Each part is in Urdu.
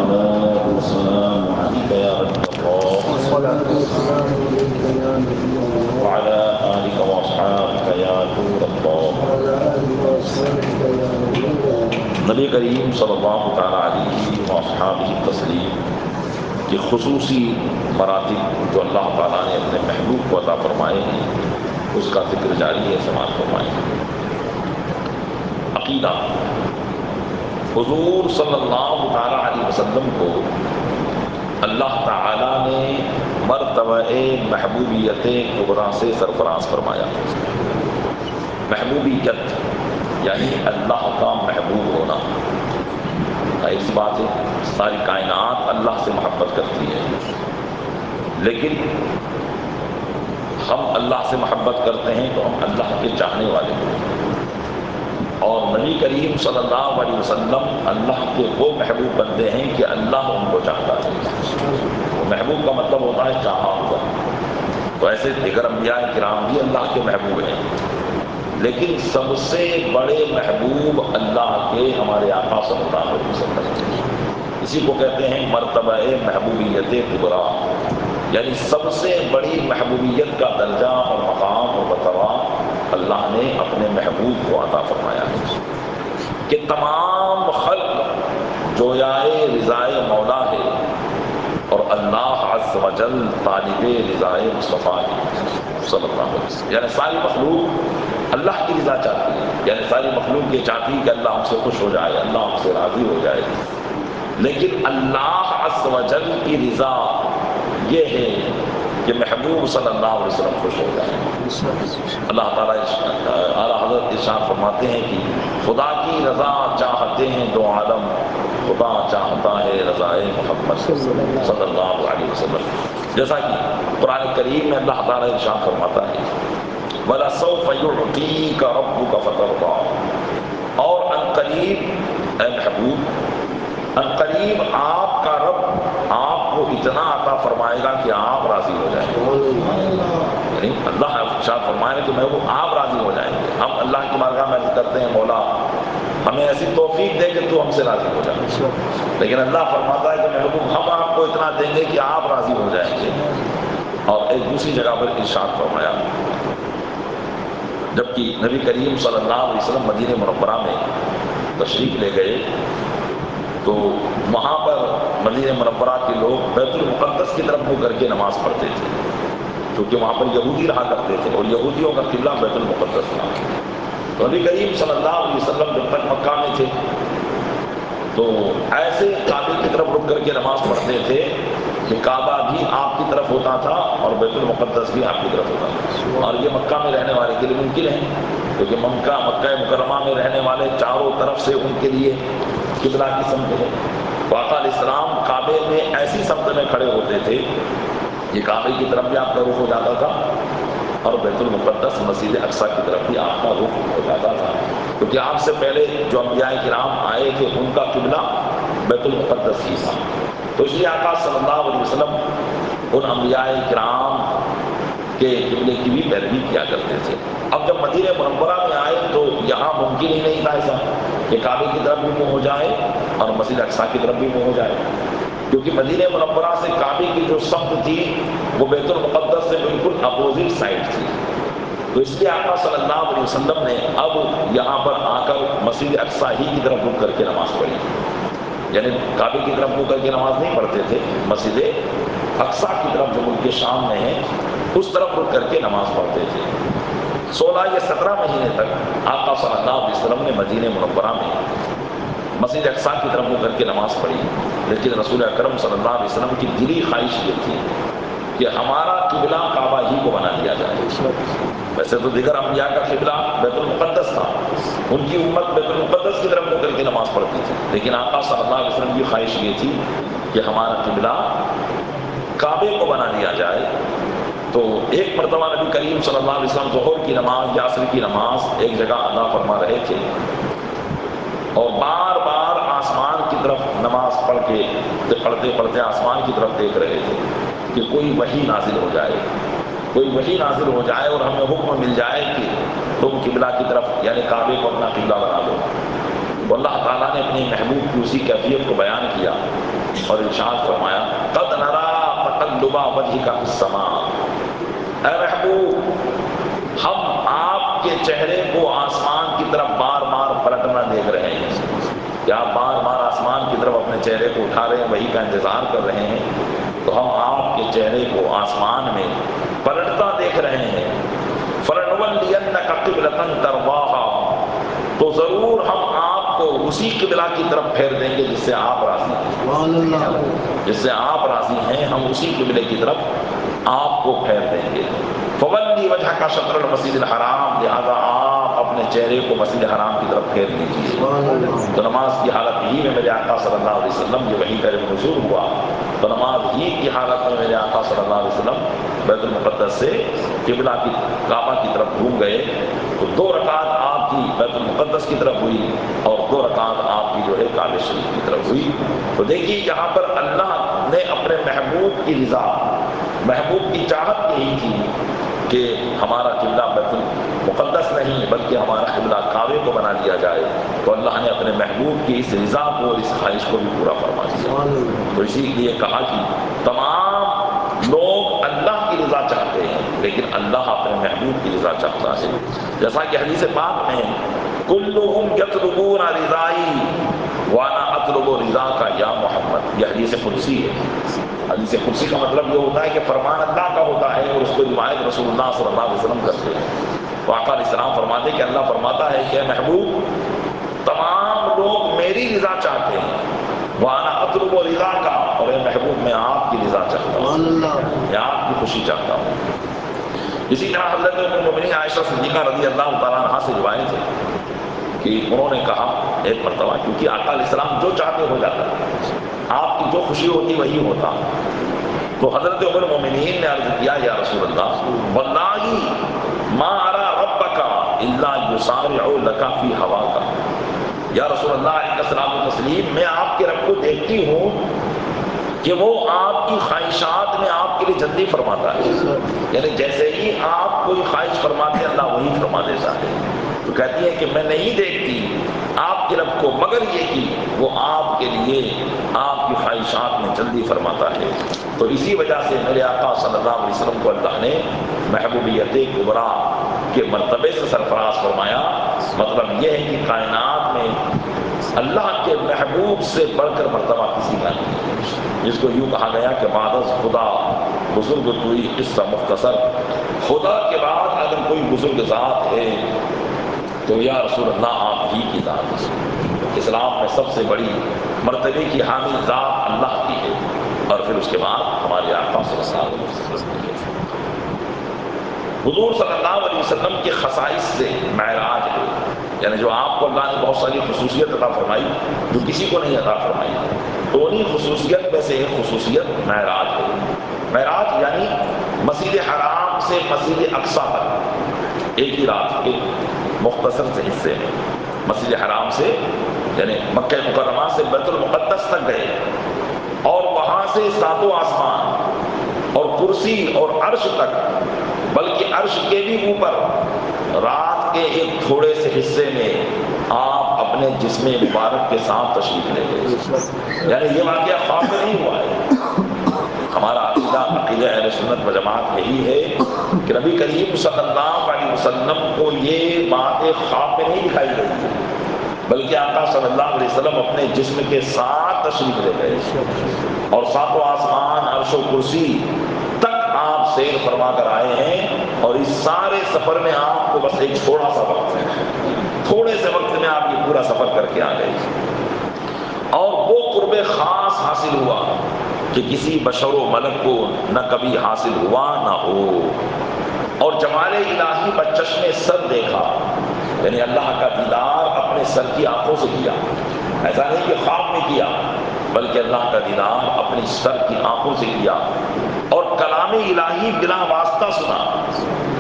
الصلاة والسلام عليك يا رسول الله وعلى آلك وأصحابك يا نور الله. نبی کریم صلی اللہ تعالیٰ علیہ وآصحابہ تسلیم کی خصوصی مراتب جو اللہ تعالیٰ نے اپنے محبوب کو عطا فرمائے ہیں اس کا ذکر جاری ہے، سماعت فرمائیں۔ عقیدہ، حضور صلی اللہ تعالیٰ علیہ وسلم کو اللہ تعالیٰ نے مرتبہ محبوبیت کبریٰ سے سرفراز فرمایا۔ محبوبیت یعنی اللہ کا محبوب ہونا، ایک سی بات ہے، ساری کائنات اللہ سے محبت کرتی ہے، لیکن ہم اللہ سے محبت کرتے ہیں تو ہم اللہ کے چاہنے والے ہیں، اور نبی کریم صلی اللہ علیہ وسلم اللہ کے وہ محبوب بندے ہیں کہ اللہ ان کو چاہتا ہے۔ محبوب کا مطلب ہوتا ہے چاہا ہوا، تو ایسے دیگر انبیاء کرام بھی اللہ کے محبوب ہیں، لیکن سب سے بڑے محبوب اللہ کے ہمارے آقا صلی اللہ علیہ وسلم، اسی کو کہتے ہیں مرتبہ محبوبیت کبریٰ، یعنی سب سے بڑی محبوبیت کا درجہ اور مقام اور مرتبہ اللہ نے اپنے محبوب کو عطا فرمایا ہے کہ تمام خلق جویائے رضائے مولا ہے، اور اللہ عز و جل طالب رضائے مصطفیٰ ہے صلی اللہ علیہ وسلم، یعنی ساری مخلوق اللہ کی رضا چاہتی ہے، یعنی ساری مخلوق یہ چاہتی ہے کہ اللہ ہم سے خوش ہو جائے، اللہ ہم سے راضی ہو جائے، لیکن اللہ عز و جل کی رضا یہ ہے کہ محبوب صلی اللہ علیہ وسلم خوش ہو جائے۔ اللہ تعالیٰ اعلیٰ حضرت ارشاد فرماتے ہیں کہ خدا کی رضا چاہتے ہیں دو عالم، خدا چاہتا ہے رضائے محمد صلی اللہ علیہ وسلم، جیسا کہ قرآن کریم میں اللہ تعالیٰ ارشاد فرماتا ہے وَلَسَوْفَ يُعْطِيكَ رَبُّكَ فَتَرْضَىٰ، اور عنقریب اے محبوب، عنقریب آپ کا رب آپ کو اتنا عطا فرمائے گا کہ آپ راضی ہو جائیں گے، یعنی اللہ ارشاد فرمائے کہ محبوب آپ راضی ہو جائیں گے۔ ہم اللہ کی بارگاہ میں عرض کرتے ہیں مولا ہمیں ایسی توفیق دے کہ تو ہم سے راضی ہو جائے، لیکن اللہ فرماتا ہے کہ محبوب ہم آپ کو اتنا دیں گے کہ آپ راضی ہو جائیں گے۔ اور ایک دوسری جگہ پر ارشاد فرمایا جبکہ نبی کریم صلی اللہ علیہ وسلم مدینہ منورہ میں تشریف لے گئے تو وہاں پر مدینہ منورہ کے لوگ بیت المقدس کی طرف منہ کر کے نماز پڑھتے تھے، کیونکہ وہاں پر یہودی رہا کرتے تھے اور یہودیوں کا قبلہ بیت المقدس تھا۔ تو نبی کریم صلی اللہ علیہ وسلم جب تک مکہ میں تھے تو ایسے کعبے کی طرف رک کر کے نماز پڑھتے تھے کہ کعبہ بھی آپ کی طرف ہوتا تھا اور بیت المقدس بھی آپ کی طرف ہوتا تھا، اور یہ مکہ میں رہنے والے کے لیے ممکن ہے، کیونکہ مکہ مکرمہ میں رہنے والے چاروں طرف سے ان کے لیے قبلہ کی سمت ہے۔ آقا علیہ السلام کعبے میں ایسی سمت میں کھڑے ہوتے تھے یہ کعبے کی طرف بھی آپ کا رخ ہو جاتا تھا اور بیت المقدس مسجد اقصیٰ کی طرف بھی آپ کا رخ ہو جاتا تھا، کیونکہ آپ سے پہلے جو انبیاء کرام آئے تھے ان کا قبلہ بیت المقدس ہی تھا، تو اس لیے آقا صلی اللہ علیہ وسلم ان انبیاء کرام کے قبلے کی بھی پیروی کیا کرتے تھے۔ اب جب مدینہ منورہ میں آئے تو یہاں ممکن ہی نہیں تھا ایسا کہ کعبے کی طرف بھی منہ ہو جائے اور مسجد اقصیٰ کی طرف بھی منہ ہو جائے، کیونکہ مدینہ منورہ سے کعبے کی جو سمت تھی وہ بیت المقدس سے بالکل اپوزٹ سائڈ تھی، تو اس لیے آقا صلی اللہ علیہ وسلم نے اب یہاں پر آ کر مسجد اقصیٰ ہی کی طرف رک کر کے نماز پڑھی، یعنی کعبے کی طرف منہ کر کے نماز نہیں پڑھتے تھے، مسجد اقصیٰ کی طرف جو ملک شام میں ہے اس طرف رک کر کے نماز پڑھتے تھے۔ 16 یا 17 مہینے تک آقا صلی اللہ علیہ وسلم نے مدینہ منورہ میں مسجد اقصیٰ کی طرف منہ کر کے نماز پڑھی، لیکن رسول اکرم صلی اللہ علیہ وسلم کی دلی خواہش یہ تھی کہ ہمارا قبلہ کعبہ ہی کو بنا دیا جائے۔ ویسے تو دیگر انبیاء کا قبلہ بیت المقدس تھا، ان کی امت بیت المقدس کی طرف منہ کر کے نماز پڑھتی تھی، لیکن آقا صلی اللہ علیہ وسلم کی خواہش یہ تھی کہ ہمارا قبلہ کعبے کو بنا دیا جائے۔ تو ایک مرتبہ نبی کریم صلی اللہ علیہ وسلم ظہر کی نماز یا عصر کی نماز ایک جگہ ادا فرما رہے تھے اور بار بار آسمان کی طرف نماز پڑھ کے پڑھتے پڑھتے آسمان کی طرف دیکھ رہے تھے کہ کوئی وحی نازل ہو جائے، کوئی وحی نازل ہو جائے اور ہمیں حکم مل جائے کہ تم قبلہ کی طرف یعنی کعبے کو اپنا قبلہ بنا لو۔ تو اللہ تعالیٰ نے اپنے محبوب کی اسی کیفیت کو بیان کیا اور ارشاد فرمایا قد نرا تقلب وجهك في السماء، اے محبوب ہم آپ کے چہرے کو آسمان کی طرف بار بار پلٹنا دیکھ رہے ہیں کہ آپ بار بار آسمان کی طرف اپنے چہرے کو اٹھا رہے ہیں، وہی کا انتظار کر رہے ہیں، تو ہم آپ کے چہرے کو آسمان میں پلٹتا دیکھ رہے ہیں۔ فَلَنُوَلِّيَنَّكَ قِبْلَةً تَرْضَاهَا، تو ضرور ہم آپ کو اسی قبلہ کی طرف پھیر دیں گے جس سے آپ راضی ہیں، جس سے آپ راضی ہیں ہم اسی قبلے کی طرف آپ کو پھیر دیں گے۔ فَوَلِّ وَجْهَكَ شَطْرَ الْمَسْجِدِ الْحَرَامِ، لہذا آپ اپنے چہرے کو مسجد حرام کی طرف پھیر دیجیے۔ تو نماز کی حالت ہی میں میرے آقا صلی اللہ علیہ وسلم جو وحی کا جب نزول ہوا تو نماز ہی کی حالت میں میرے آقا صلی اللہ علیہ وسلم بیت المقدس سے قبلہ کی کعبہ کی طرف گھوم گئے، تو 2 رکعت آپ کی بیت المقدس کی طرف ہوئی اور 2 رکعت آپ کی جو ہے کعبہ شریف کی طرف ہوئی۔ تو دیکھیے یہاں پر اللہ نے اپنے محبوب کی رضا، محبوب کی چاہت یہی تھی کہ ہمارا قبلہ بیت المقدس نہیں بلکہ ہمارا قبلہ کعبے کو بنا دیا جائے، تو اللہ نے اپنے محبوب کی اس رضا کو اور اس خواہش کو بھی پورا فرما دیا۔ تو اسی لیے کہا کہ تمام لوگ اللہ کی رضا چاہتے ہیں لیکن اللہ اپنے محبوب کی رضا چاہتا ہے، جیسا کہ حدیث پاک میں کلہم یطلبون رضائی وانا اطلب رضاک یا محمد، یہ حدیث قدسی ہے۔ حدیث قدسی کا مطلب یہ ہوتا ہے کہ فرمان اللہ کا ہوتا ہے اور اس کو روایت رسول اللہ صلی اللہ علیہ وسلم کرتے ہیں۔ تو آقا علیہ السلام فرماتے کہ اللہ فرماتا ہے کہ محبوب تمام لوگ میری رضا چاہتے ہیں، وانا اطلب رضا کا، اور اے محبوب میں آپ کی رضا چاہتا ہوں، میں آپ کی خوشی چاہتا ہوں۔ اسی طرح حضرت ام المؤمنین عائشہ صدیقہ رضی اللہ تعالیٰ عنہا سے روایت ہے کہ انہوں نے کہا ایک مرتبہ، کیونکہ آقا علیہ السلام جو چاہتے ہو جاتا، آپ کی جو خوشی ہوتی وہی ہوتا، تو حضرت ام المؤمنین نے عرض کیا یا رسول اللہ واللہ ما ارى ربک الا یسارع لک فی ہواک، یا رسول اللہ علیہ الصلوۃ والتسلیم میں آپ کے رب کو دیکھتی ہوں کہ وہ آپ کی خواہشات میں آپ کے لیے جلدی فرماتا ہے، یعنی جیسے ہی آپ کوئی خواہش فرماتے اللہ وہی فرما دیتا ہے۔ تو کہتی ہے کہ میں نہیں دیکھتی آپ کے رب کو مگر یہ کہ وہ آپ کے لیے آپ کی خواہشات میں جلدی فرماتا ہے۔ تو اسی وجہ سے میرے آقا صلی اللہ علیہ وسلم کو اللہ نے محبوبیت کبریٰ کے مرتبے سے سرفراز فرمایا۔ مطلب یہ ہے کہ کائنات میں اللہ کے محبوب سے بڑھ کر مرتبہ کسی کا نہیں، جس کو یوں کہا گیا کہ بعد از خدا بزرگ توئی قصہ مختصر، خدا کے بعد اگر کوئی بزرگ ذات ہے تو یا رسول اللہ آپ ہی کی ذات ہے۔ اسلام میں سب سے بڑی مرتبے کی حامل ذات اللہ کی ہے، اور پھر اس کے بعد ہمارے آقا صلی اللہ علیہ وسلم کی ہے۔ حضور صلی اللہ علیہ وسلم کے خصائص سے معراج ہے، یعنی جو آپ کو اللہ نے بہت ساری خصوصیت عطا فرمائی جو کسی کو نہیں عطا فرمائی، تو انہی خصوصیت میں سے ایک خصوصیت معراج ہے۔ معراج یعنی مسجد حرام سے مسجد اقصیٰ تک ایک ہی رات کے مختصر سے حصے میں، مسجد حرام سے یعنی مکہ مکرمہ سے بیت المقدس تک گئے، اور وہاں سے 7 آسمان اور کرسی اور عرش تک، بلکہ عرش کے بھی اوپر رات کے ایک تھوڑے سے حصے میں آپ اپنے جسم مبارک کے ساتھ تشریف لے گئے۔ یعنی یہ واقعہ خواب میں نہیں ہوا ہے۔ ہمارا عقیدہ اہل سنت و جماعت یہی ہے کہ نبی کریم صلی اللہ علیہ وسلم کو یہ بات خواب میں نہیں دکھائی گئی ہے، بلکہ آقا صلی اللہ علیہ وسلم اپنے جسم کے ساتھ تشریف لے گئے، اور 7 آسمان عرش و کرسی تک آپ سیر فرما کر آئے ہیں، اور اس سارے سفر میں آپ کو بس ایک چھوڑا سا وقت ہے، تھوڑے سے وقت میں آپ یہ پورا سفر کر کے آ گئے، اور وہ قرب خاص حاصل ہوا کہ کسی بشر و ملک کو نہ کبھی حاصل ہوا نہ ہو، اور جمال الہی بچشم سر دیکھا، یعنی اللہ کا دیدار اپنے سر کی آنکھوں سے کیا، ایسا نہیں کہ خواب میں کیا بلکہ اللہ کا دیدار اپنی سر کی آنکھوں سے کیا، اور کلام الہی بلا واسطہ سنا،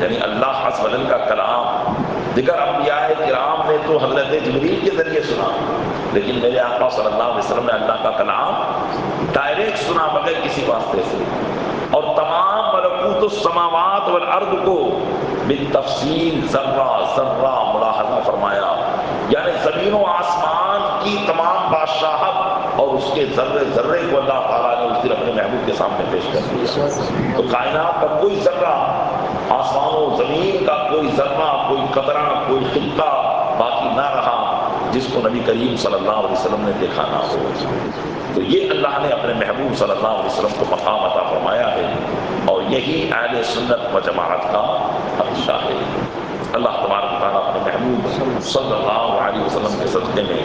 یعنی اللہ عز و جل کا کلام دیگر انبیاء کرام نے تو حضرت جبریل کے ذریعے سنا، لیکن میرے آقا صلی اللہ علیہ وسلم نے اللہ کا کلام ڈائریکٹ سنا بغیر کسی واسطے سے، اور تمام ملکوت السماوات والارض کو بالتفصیل ذرہ ذرہ ملاحظہ فرمایا، یعنی زمین و آسمان کی تمام بادشاہت اور اس کے ذرے ذرے کو اللہ تعالیٰ نے اس دن اپنے محبوب کے سامنے پیش کر دیا. تو کائنات کا کوئی ذرہ، آسمان و زمین کا کوئی ذرہ، کوئی قطرہ، کوئی خطہ باقی نہ رہا جس کو نبی کریم صلی اللہ علیہ وسلم نے دیکھا نہ ہو. تو یہ اللہ نے اپنے محبوب صلی اللہ علیہ وسلم کو مقام عطا فرمایا ہے، اور یہی اہل سنت و جماعت کا عقیدہ ہے. اللہ تبارک و تعالیٰ اپنے محبوب صلی اللہ علیہ وسلم کے صدقے میں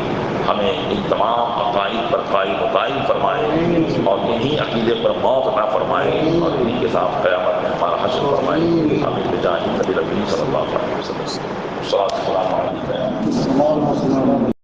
ہمیں ان تمام عقائد پر قائم و قائم فرمائے، اور انہی عقیدے پر موت عطا فرمائے، اور انہی کے ساتھ قیامت میں ہمارا حشر فرمائے. آمین بجاہ نبی کریم صلی اللہ علیہ وسلم. السلام علیکم.